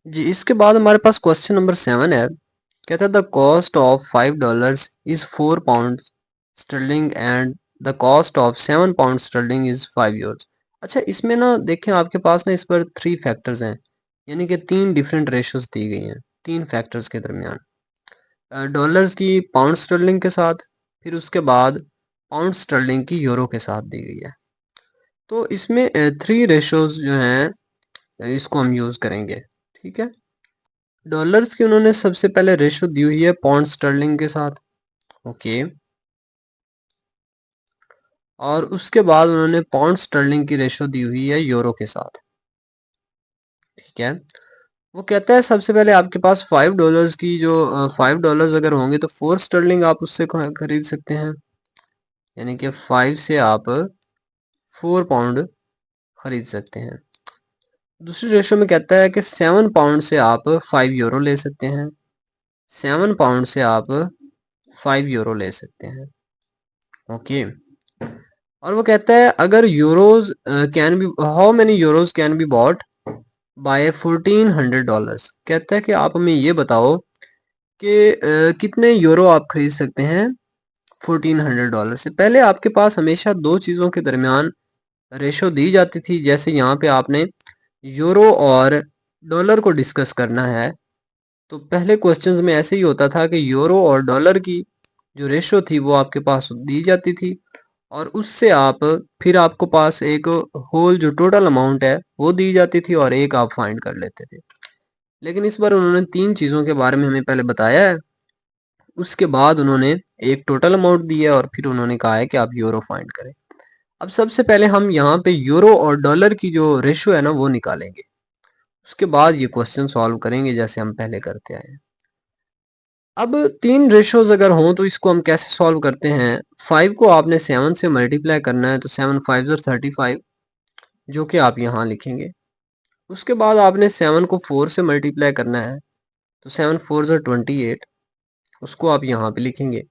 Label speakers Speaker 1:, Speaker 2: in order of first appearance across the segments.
Speaker 1: जी, इसके बाद हमारे पास क्वेश्चन नंबर 7 है। कहता है the cost of $5 is 4 pound sterling and the cost of 7 pound sterling is 5 euros. अच्छा, इसमें ना देखें आपके पास ना इस पर 3 फैक्टर्स हैं, यानी कि 3 डिफरेंट रेशोज दी गई हैं 3 फैक्टर्स के दरमियान। डॉलर्स की पाउंड स्टर्लिंग के साथ, फिर उसके बाद पाउंड स्टर्लिंग की यूरो के साथ दी गई है। तो इसमें 3 रेशोज जो हैं इसको हम यूज करेंगे। ठीक है, डॉलर्स की उन्होंने सबसे पहले रेशो दी हुई है पाउंड स्टर्लिंग के साथ। ओके, और उसके बाद उन्होंने पाउंड स्टर्लिंग की रेशो दी हुई है यूरो के साथ। ठीक है, वो कहता है सबसे पहले आपके पास $5 की जो $5 अगर होंगे तो 4 स्टर्लिंग आप उससे खरीद सकते हैं, यानी कि 5 से आप 4 पाउंड खरीद सकते हैं। दूसरी रेशो में कहता है कि 7 पाउंड से आप 5 यूरो ले सकते हैं, 7 पाउंड से आप 5 यूरो ले सकते हैं। ओके, और वो कहता है अगर euros can be how many euros can be bought by $1400। कहता है कि आप हमें ये बताओ कि कितने यूरो आप खरीद सकते हैं $1400 से। पहले आपके पास हमेशा दो चीज़ों के दरमियान रेशो दी जाती थी, जैसे यहाँ पे आपने यूरो और डॉलर को डिस्कस करना है तो पहले क्वेश्चंस में ऐसे ही होता था कि यूरो और डॉलर की जो रेशो थी वो आपके पास दी जाती थी, और उससे आप फिर आपको पास एक होल जो टोटल अमाउंट है वो दी जाती थी और एक आप फाइंड कर लेते थे। लेकिन इस बार उन्होंने 3 चीज़ों के बारे में हमें पहले बताया है, उसके बाद उन्होंने एक टोटल अमाउंट दी है और फिर उन्होंने कहा है कि आप यूरो फाइंड करें। अब सबसे पहले हम यहाँ पे यूरो और डॉलर की जो रेशो है ना वो निकालेंगे, उसके बाद ये क्वेश्चन सॉल्व करेंगे जैसे हम पहले करते आए हैं। अब 3 रेशोज अगर हों तो इसको हम कैसे सॉल्व करते हैं। 5 को आपने 7 से मल्टीप्लाई करना है तो 7 5 35, जो कि आप यहाँ लिखेंगे। उसके बाद आपने 7 को 4 से मल्टीप्लाई करना है तो 7 4 28, उसको आप यहाँ पे लिखेंगे।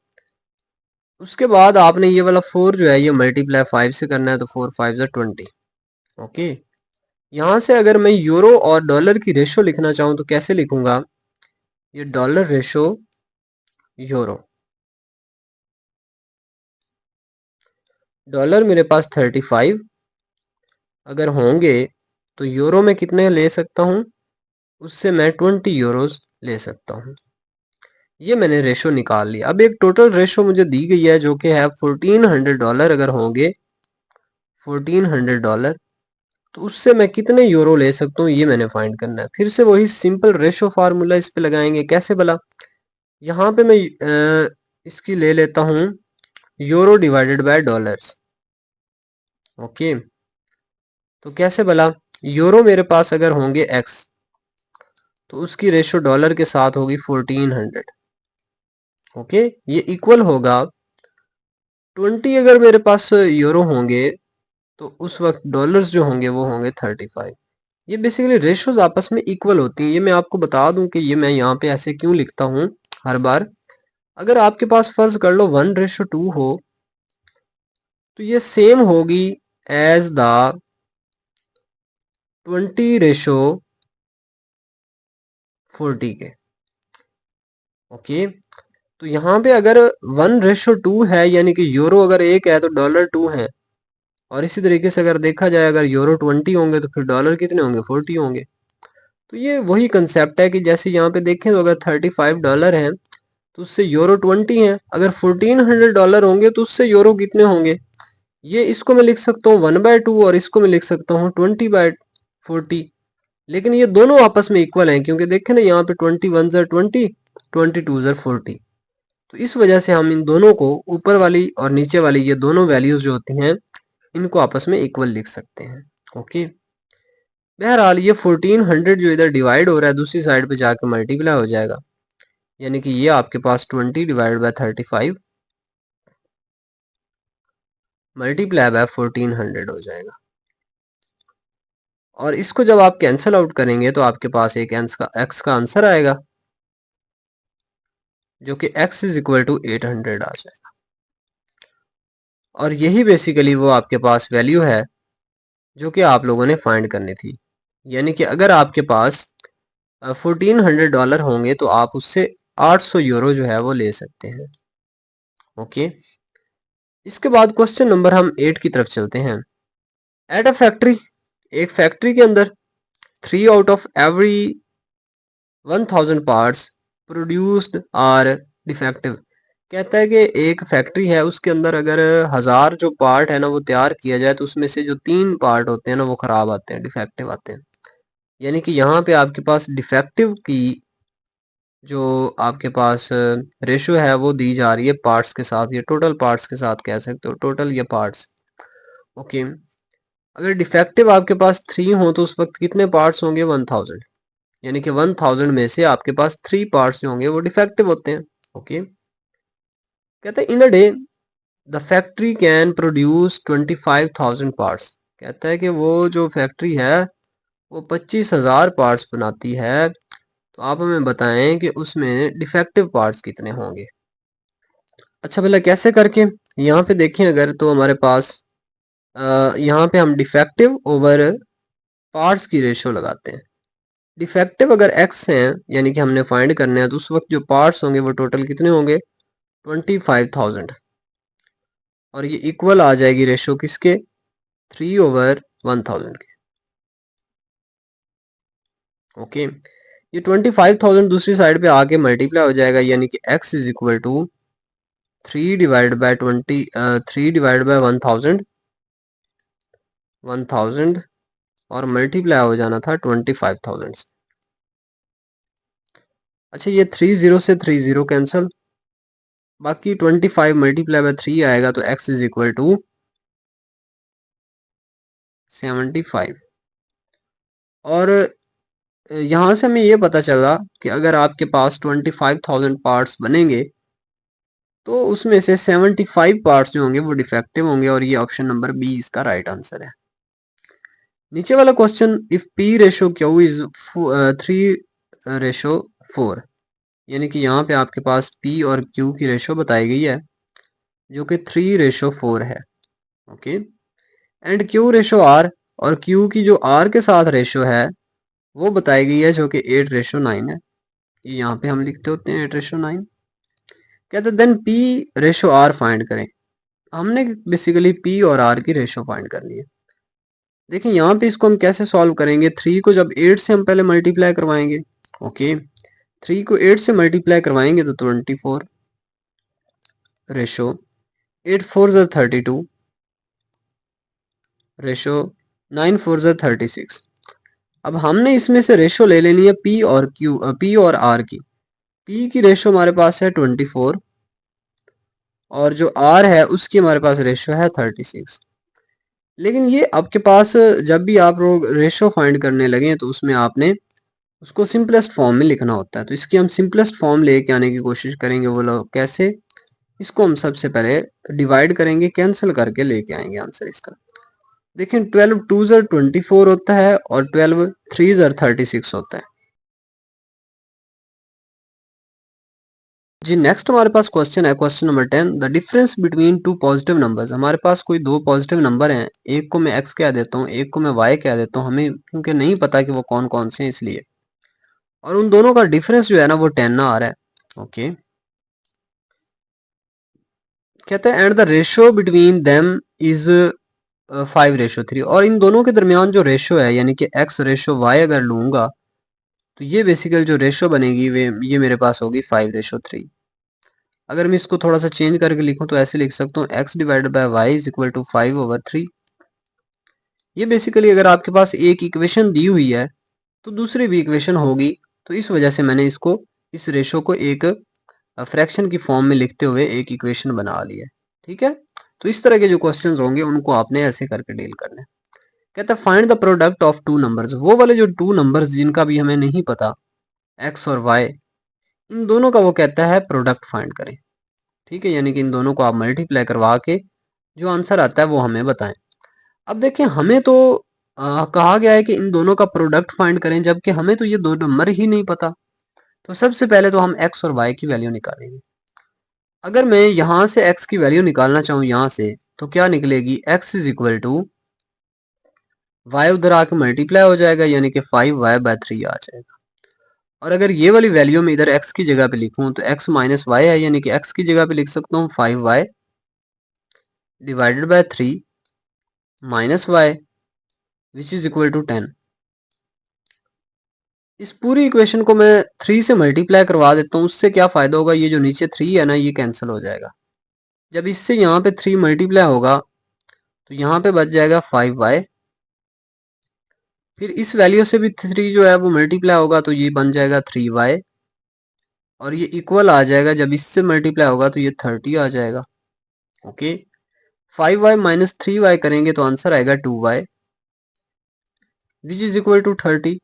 Speaker 1: उसके बाद आपने ये वाला 4 जो है ये मल्टीप्लाई 5 से करना है तो 4 5 20। ओके, यहाँ से अगर मैं यूरो और डॉलर की रेशो लिखना चाहूँ तो कैसे लिखूंगा, ये डॉलर रेशो यूरो। डॉलर मेरे पास 35 अगर होंगे तो यूरो में कितने ले सकता हूँ, उससे मैं 20 यूरोज ले सकता हूँ। ये मैंने रेशो निकाल लिया। अब एक टोटल रेशो मुझे दी गई है जो कि है $1400। अगर होंगे $1400 तो उससे मैं कितने यूरो ले सकता हूँ ये मैंने फाइंड करना है। फिर से वही सिंपल रेशो फार्मूला इस पे लगाएंगे। कैसे भला, यहाँ पे मैं इसकी ले लेता हूँ euro divided by dollars. Okay, तो कैसे भला, यूरो मेरे पास अगर होंगे x तो उसकी रेशो डॉलर के साथ होगी 1400। ओके, ये इक्वल होगा 20। अगर मेरे पास यूरो होंगे तो उस वक्त डॉलर्स जो होंगे वो होंगे 35। ये बेसिकली रेशोज आपस में इक्वल होती हैं। ये मैं आपको बता दूं कि ये मैं यहाँ पे ऐसे क्यों लिखता हूँ हर बार। अगर आपके पास फर्ज कर लो 1:2 हो तो ये सेम होगी एज द 20:40 के। ओके, तो यहाँ पे अगर 1:2 है, यानी कि यूरो अगर 1 है तो डॉलर 2 है, और इसी तरीके से अगर देखा जाए अगर यूरो 20 होंगे तो फिर डॉलर कितने होंगे, 40 होंगे। तो ये वही कंसेप्ट है कि जैसे यहाँ पे देखें तो अगर $35 हैं तो उससे यूरो 20 है, अगर $1400 होंगे तो उससे यूरो कितने होंगे। ये इसको मैं लिख सकता हूँ 1/2 और इसको मैं लिख सकता हूँ 20/40। लेकिन ये दोनों आपस में इक्वल हैं क्योंकि देखें ना यहाँ पे 21 20, 22 40। तो इस वजह से हम इन दोनों को ऊपर वाली और नीचे वाली ये दोनों वैल्यूज जो होती हैं इनको आपस में इक्वल लिख सकते हैं। ओके, बहरहाल ये 1400 जो इधर डिवाइड हो रहा है दूसरी साइड पे जाके मल्टीप्लाई हो जाएगा, यानी कि ये आपके पास 20 डिवाइड बाय 35 मल्टीप्लाई बाय 1400 हो जाएगा। और इसको जब आप कैंसिल आउट करेंगे तो आपके पास एक एक्स का आंसर आएगा जो कि x इज इक्वल टू 800 आ जाएगा। और यही बेसिकली वो आपके पास वैल्यू है जो कि आप लोगों ने फाइंड करनी थी। यानी कि अगर आपके पास $1400 होंगे तो आप उससे 800 यूरो जो है वो ले सकते हैं। ओके, इसके बाद क्वेश्चन नंबर हम 8 की तरफ चलते हैं। एट अ फैक्ट्री, एक फैक्ट्री के अंदर 3 out of every 1000 parts produced are defective. कहता है कि एक फैक्ट्री है, उसके अंदर अगर 1000 जो पार्ट है ना वो तैयार किया जाए तो उसमें से जो 3 पार्ट होते हैं ना वो खराब आते हैं, डिफेक्टिव आते हैं। यानी कि यहाँ पे आपके पास डिफेक्टिव की जो आपके पास रेशो है वो दी जा रही है पार्ट्स के साथ, या टोटल पार्ट्स के साथ कह सकते हो, टोटल या पार्ट्स। ओके, अगर डिफेक्टिव आपके पास 3 हो तो उस वक्त कितने पार्ट्स होंगे? 1000। यानी कि 1000 में से आपके पास 3 पार्ट्स जो होंगे वो डिफेक्टिव होते हैं। ओके, कहते हैं in a day the factory can produce 25,000 parts. कहता है कि वो जो फैक्ट्री है वो 25,000 पार्ट्स बनाती है, तो आप हमें बताएं कि उसमें डिफेक्टिव पार्ट्स कितने होंगे। अच्छा, भला कैसे करके? यहाँ पे देखें अगर तो हमारे पास यहाँ पे हम डिफेक्टिव ओवर पार्ट्स की रेशो लगाते हैं। डिफेक्टिव अगर x हैं यानी कि हमने फाइंड करने हैं, तो उस वक्त जो पार्ट्स होंगे वो टोटल कितने होंगे? 25,000। और ये इक्वल आ जाएगी रेशो किसके? 3/1000 के। ओके, ये 25,000 दूसरी साइड पे आके मल्टीप्लाई हो जाएगा, यानी कि x is equal to 3 divide by 1000 और मल्टीप्लाई हो जाना था 25,000 से। अच्छा, ये 30 से 30 कैंसिल, बाकी 25 मल्टीप्लाई बाय 3 आएगा, तो x इज इक्वल टू 75। और यहाँ से हमें ये पता चला कि अगर आपके पास 25,000 पार्ट्स बनेंगे तो उसमें से 75 पार्ट्स जो होंगे वो डिफेक्टिव होंगे, और ये ऑप्शन नंबर बी इसका राइट आंसर है। नीचे वाला question, if p ratio Q is 3/4, यानी कि यहाँ पे आपके पास p और q की रेशो बताई गई है जो कि 3/4 है। Okay, and q ratio r, और q की जो r के साथ रेशो है वो बताई गई है जो कि 8/9 है। ये यहाँ पे हम लिखते होते हैं 8/9। कहते हैं then p ratio r find करें। हमने बेसिकली p और r की रेशो फाइंड करनी है। देखिए यहाँ पे इसको हम कैसे सॉल्व करेंगे? 3 को जब 8 से हम पहले मल्टीप्लाई करवाएंगे। ओके, 3 को 8 से मल्टीप्लाई करवाएंगे तो 24 रेशो 8 4 ज़ा 32 रेशो 9 4 ज़ा 36। अब हमने इसमें से रेशो ले लेनी है p और r की। p की रेशो हमारे पास है 24 और जो r है उसकी हमारे पास रेशो है 36। लेकिन ये आपके पास जब भी आप लोग रेशो फाइंड करने लगे तो उसमें आपने उसको सिंपलेस्ट फॉर्म में लिखना होता है। तो इसकी हम सिंपलेस्ट फॉर्म लेके आने की कोशिश करेंगे। वो लोग कैसे? इसको हम सबसे पहले डिवाइड करेंगे, कैंसिल करके लेके आएंगे आंसर इसका। देखिए 12 2 ज़र 24 होता है और 12 3 ज़र 36 होता है। जी, नेक्स्ट हमारे पास क्वेश्चन है, question number 10, the difference between two positive numbers. हमारे पास कोई दो पॉजिटिव नंबर हैं, एक को मैं x कह देता हूँ, एक को मैं y कह देता हूँ, हमें क्योंकि नहीं पता कि वो कौन कौन से हैं इसलिए, और उन दोनों का डिफरेंस जो है ना वो 10 आ रहा है। ओके, कहते हैं and the ratio between them is 5/3, और इन दोनों के दरमियान जो रेशियो है यानी कि x/y अगर लूंगा तो ये बेसिकली जो रेशियो बनेगी वे ये मेरे पास होगी 5/3। अगर मैं इसको थोड़ा सा चेंज करके लिखूं तो ऐसे लिख सकता हूँ x divided by y is equal to 5/3। ये बेसिकली अगर आपके पास एक इक्वेशन दी हुई है तो दूसरी भी इक्वेशन होगी, तो इस वजह से मैंने इसको इस रेशो को एक फ्रैक्शन की फॉर्म में लिखते हुए एक इक्वेशन बना ली है। ठीक है, तो इस तरह के जो क्वेश्चंस होंगे उनको आपने ऐसे करके डील करना है। कहता है find the product of two numbers, वो वाले जो टू नंबर्स जिनका भी हमें नहीं पता x और y, इन दोनों का वो कहता है प्रोडक्ट फाइंड करें। ठीक है, यानी कि इन दोनों को आप मल्टीप्लाई करवा के जो आंसर आता है वो हमें बताएं। अब देखें हमें तो कहा गया है कि इन दोनों का प्रोडक्ट फाइंड करें, जबकि हमें तो ये दो नंबर ही नहीं पता। तो सबसे पहले तो हम x और y की वैल्यू निकालेंगे। अगर मैं यहां से x की वैल्यू निकालना चाहूँ यहां से, तो क्या निकलेगी? x is equal to y उधर आके मल्टीप्लाई हो जाएगा, यानी कि 5y/3 आ जाएगा। और अगर ये वाली वैल्यू में इधर x की जगह पे लिखूं तो x माइनस वाई है, यानी कि x की जगह पे लिख सकता हूँ 5y divided by 3 minus Y which is equal to 10। इस पूरी इक्वेशन को मैं 3 से मल्टीप्लाई करवा देता हूँ। उससे क्या फ़ायदा होगा, ये जो नीचे 3 है ना ये कैंसिल हो जाएगा। जब इससे यहाँ पे 3 मल्टीप्लाई होगा तो यहाँ पे बच जाएगा 5y। फिर इस वैल्यू से भी 3 जो है वो मल्टीप्लाई होगा तो ये बन जाएगा 3y, और ये इक्वल आ जाएगा, जब इससे मल्टीप्लाई होगा तो ये 30 आ जाएगा। ओके, 5y माइनस 3y करेंगे तो आंसर आएगा 2y which is equal to 30।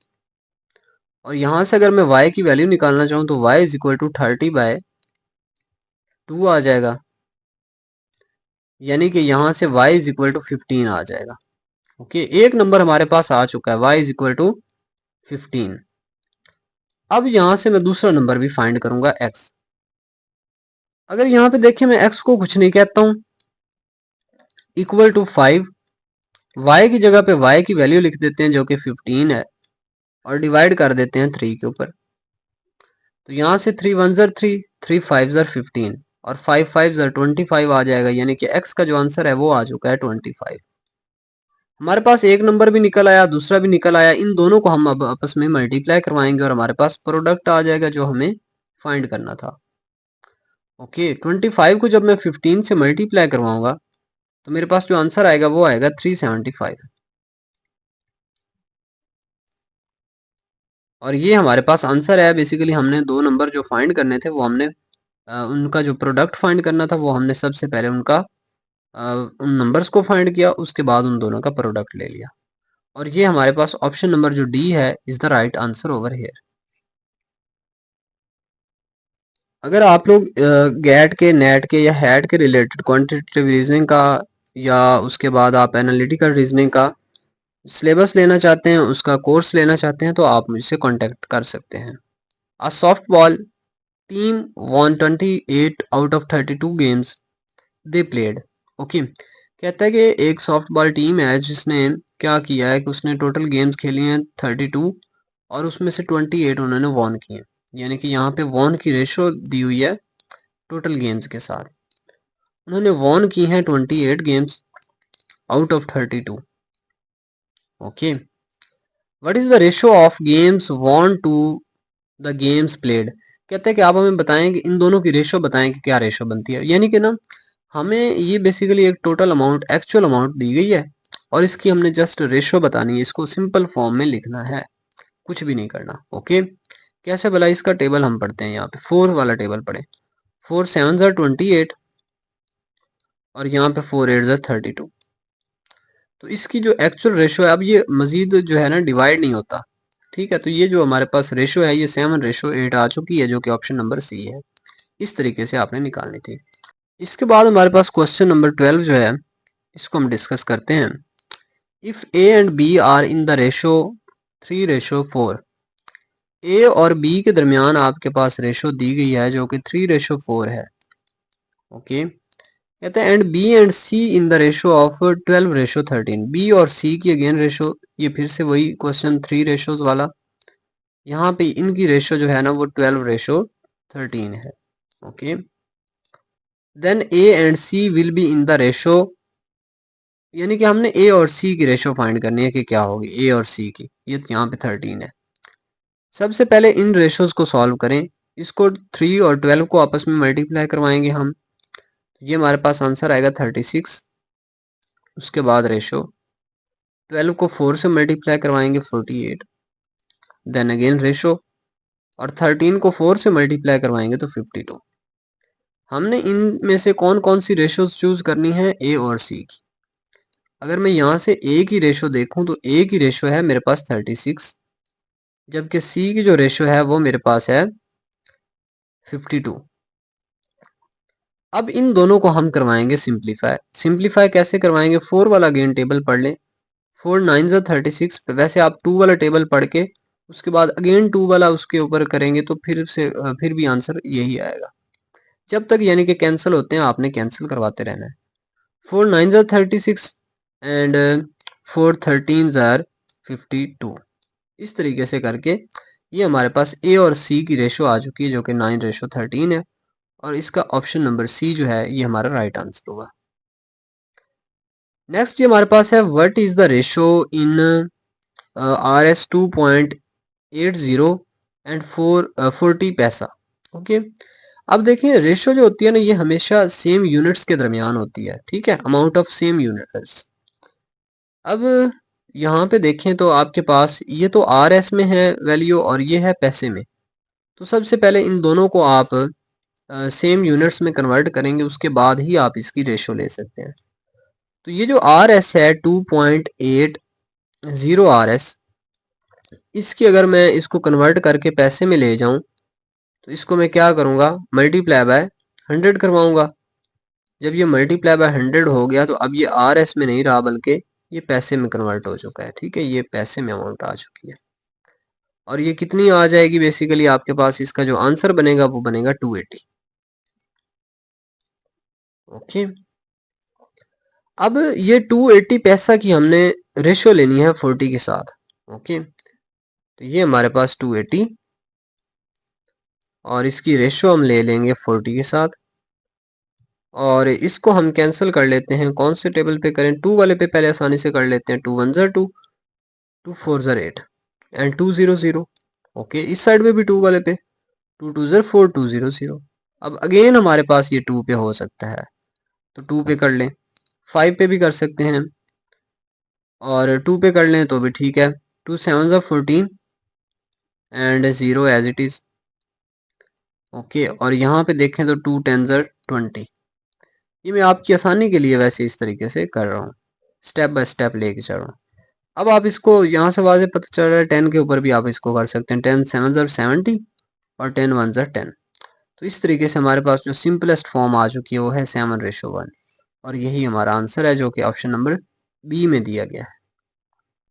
Speaker 1: और यहाँ से अगर मैं y की वैल्यू निकालना चाहूँ तो y is equal to 30 by 2 आ जाएगा, यानी कि यहाँ से y इज इक्वल टू 15 आ जाएगा। ओके, एक नंबर हमारे पास आ चुका है, y इज इक्वल टू 15। अब यहाँ से मैं दूसरा नंबर भी फाइंड करूंगा x। अगर यहाँ पे देखिए मैं x को कुछ नहीं कहता हूँ, इक्वल टू 5, y की जगह पे y की वैल्यू लिख देते हैं जो कि 15 है, और डिवाइड कर देते हैं 3 के ऊपर। तो यहाँ से 3 1 ज़र 3, 3 5 ज़र 15 और 5 5 ज़र 25 आ जाएगा, यानी कि x का जो आंसर है वो आ चुका है 25। हमारे पास एक नंबर भी निकल आया, दूसरा भी निकल आया। इन दोनों को हम अब आपस में मल्टीप्लाई करवाएंगे और हमारे पास प्रोडक्ट आ जाएगा जो हमें फाइंड करना था। ओके, 25 को जब मैं 15 से मल्टीप्लाई करवाऊंगा तो मेरे पास जो आंसर आएगा वो आएगा 375। और ये हमारे पास आंसर है। बेसिकली हमने दो नंबर जो फाइंड करने थे वो हमने उनका जो प्रोडक्ट फाइंड करना था वो हमने सबसे पहले उनका उन नंबर्स को फाइंड किया, उसके बाद उन दोनों का प्रोडक्ट ले लिया। और ये हमारे पास ऑप्शन नंबर जो डी है is the right answer over here. अगर आप लोग गैट के, नेट के या हैट के रिलेटेड क्वांटिटेटिव रीजनिंग का या उसके बाद आप एनालिटिकल रीजनिंग का सिलेबस लेना चाहते हैं, उसका कोर्स लेना चाहते हैं, तो आप मुझसे कांटेक्ट कर सकते हैं। A softball team won 28 out of 32 games they played। Okay, कहता है कि एक सॉफ्ट बॉल टीम है जिसने क्या किया है कि उसने टोटल गेम्स खेली हैं 32 और उसमें से 28 उन्होंने वॉन किए, यानी कि यहाँ पे वॉन की रेशो दी हुई है टोटल गेम्स के साथ। उन्होंने वॉन की हैं 28 games out of 32। Okay, what is the ratio of games won to the games played. कहते हैं कि आप हमें बताएं कि इन दोनों की रेशो बताएं कि क्या रेशो बनती है। यानी कि ना हमें ये बेसिकली एक टोटल अमाउंट, एक्चुअल अमाउंट दी गई है और इसकी हमने जस्ट रेशो बतानी है, इसको सिंपल फॉर्म में लिखना है, कुछ भी नहीं करना। ओके, कैसे भला इसका टेबल हम पढ़ते हैं। यहाँ पे 4 वाला टेबल पढ़े। 4 7 ज़र 28 और यहाँ पे 4 8 ज़र 32। तो इसकी जो एक्चुअल रेशो है, अब ये मजीद जो है ना डिवाइड नहीं होता, ठीक है। तो ये जो हमारे पास रेशो है ये 7:8 आ चुकी है, जो कि ऑप्शन नंबर सी है। इस तरीके से आपने निकालनी थी। इसके बाद हमारे पास क्वेश्चन नंबर 12 जो है इसको हम डिस्कस करते हैं। If A and B are in the ratio 3:4, A और बी के दरमियान आपके पास रेशो दी गई है जो कि 3:4 है। ओके, कहते हैं and B and C in the ratio of 12:13। B और सी की अगेन रेशो, ये फिर से वही क्वेश्चन 3 रेशोज वाला। यहाँ पे इनकी रेशो जो है ना वो 12:13 है। Okay, then A and C will be in the ratio, यानी कि हमने ए और सी की रेशो फाइंड करनी है कि क्या होगी ए और सी की। ये यहाँ पे 13 है। सबसे पहले इन रेशोज को सॉल्व करें। इसको 3 और 12 को आपस में मल्टीप्लाई करवाएंगे हम, ये हमारे पास आंसर आएगा 36। उसके बाद रेशो 12 को 4 से मल्टीप्लाई करवाएंगे 48, देन अगेन रेशो, और 13 को 4 से मल्टीप्लाई करवाएंगे तो 52। हमने इनमें से कौन कौन सी रेशोज चूज करनी है, ए और सी की। अगर मैं यहाँ से ए की रेशो देखूं तो ए की रेशो है मेरे पास 36, जबकि सी की जो रेशो है वो मेरे पास है 52। अब इन दोनों को हम करवाएंगे सिंप्लीफाई। सिंप्लीफाई कैसे करवाएंगे, 4 वाला अगेन टेबल पढ़ लें। 4 9 ज़ा 36। वैसे आप 2 वाला टेबल पढ़ के उसके बाद अगेन 2 वाला उसके ऊपर करेंगे तो फिर भी आंसर यही आएगा। जब तक यानी कि कैंसिल होते हैं आपने कैंसिल करवाते रहना है। 4 9 ज़ा 36 एंड 4 13 ज़ार 52। इस तरीके से करके ये हमारे पास ए और सी की रेशो आ चुकी है जो कि 9:13 है, और इसका ऑप्शन नंबर सी जो है ये हमारा राइट आंसर होगा। नेक्स्ट ये हमारे पास है what is the ratio in RS 2.80 and 40 पैसा। ओके, अब देखिए रेशो जो होती है ना ये हमेशा सेम यूनिट्स के दरमियान होती है, ठीक है, अमाउंट ऑफ सेम यूनिट्स। अब यहाँ पे देखें तो आपके पास ये तो RS में है वैल्यू और ये है पैसे में, तो सबसे पहले इन दोनों को आप सेम यूनिट्स में कन्वर्ट करेंगे, उसके बाद ही आप इसकी रेशो ले सकते हैं। तो ये जो RS है 2.80 RS, इसकी अगर मैं इसको कन्वर्ट करके पैसे में ले जाऊं तो इसको मैं क्या करूंगा, मल्टीप्लाई बाय 100 करवाऊंगा। जब ये मल्टीप्लाई बाय 100 हो गया तो अब ये RS में नहीं रहा बल्कि ये पैसे में कन्वर्ट हो चुका है, ठीक है, ये पैसे में अमाउंट आ चुकी है। और ये कितनी आ जाएगी, बेसिकली आपके पास इसका जो आंसर बनेगा वो बनेगा 280। ओके, अब ये 280 पैसा की हमने रेशो लेनी है 40 के साथ। ओके, तो ये हमारे पास 280 और इसकी रेशो हम ले लेंगे 40 के साथ, और इसको हम कैंसिल कर लेते हैं। कौन से टेबल पे करें, 2 वाले पे पहले आसानी से कर लेते हैं। 2 1 2, 2 4 8 एंड 2 0 0। ओके, इस साइड में भी 2 वाले पे 2 2 4 2 0 0। अब अगेन हमारे पास ये 2 पे हो सकता है तो 2 पे कर लें, 5 पे भी कर सकते हैं और 2 पे कर लें तो भी ठीक है। 2 7 14 and 0 as it is. Okay, और यहाँ पे देखें तो 2 10 20। ये मैं आपकी आसानी के लिए वैसे इस तरीके से कर रहा हूँ, स्टेप बाय स्टेप लेके चल रहा हूँ। अब आप इसको यहाँ से वाज़े पता चल रहा है 10 के ऊपर भी आप इसको कर सकते हैं। 10 7 70 और 10 1 10। तो इस तरीके से हमारे पास जो सिंपलेस्ट फॉर्म आ चुकी है वो है 7:1, और यही हमारा आंसर है जो कि ऑप्शन नंबर बी में दिया गया है।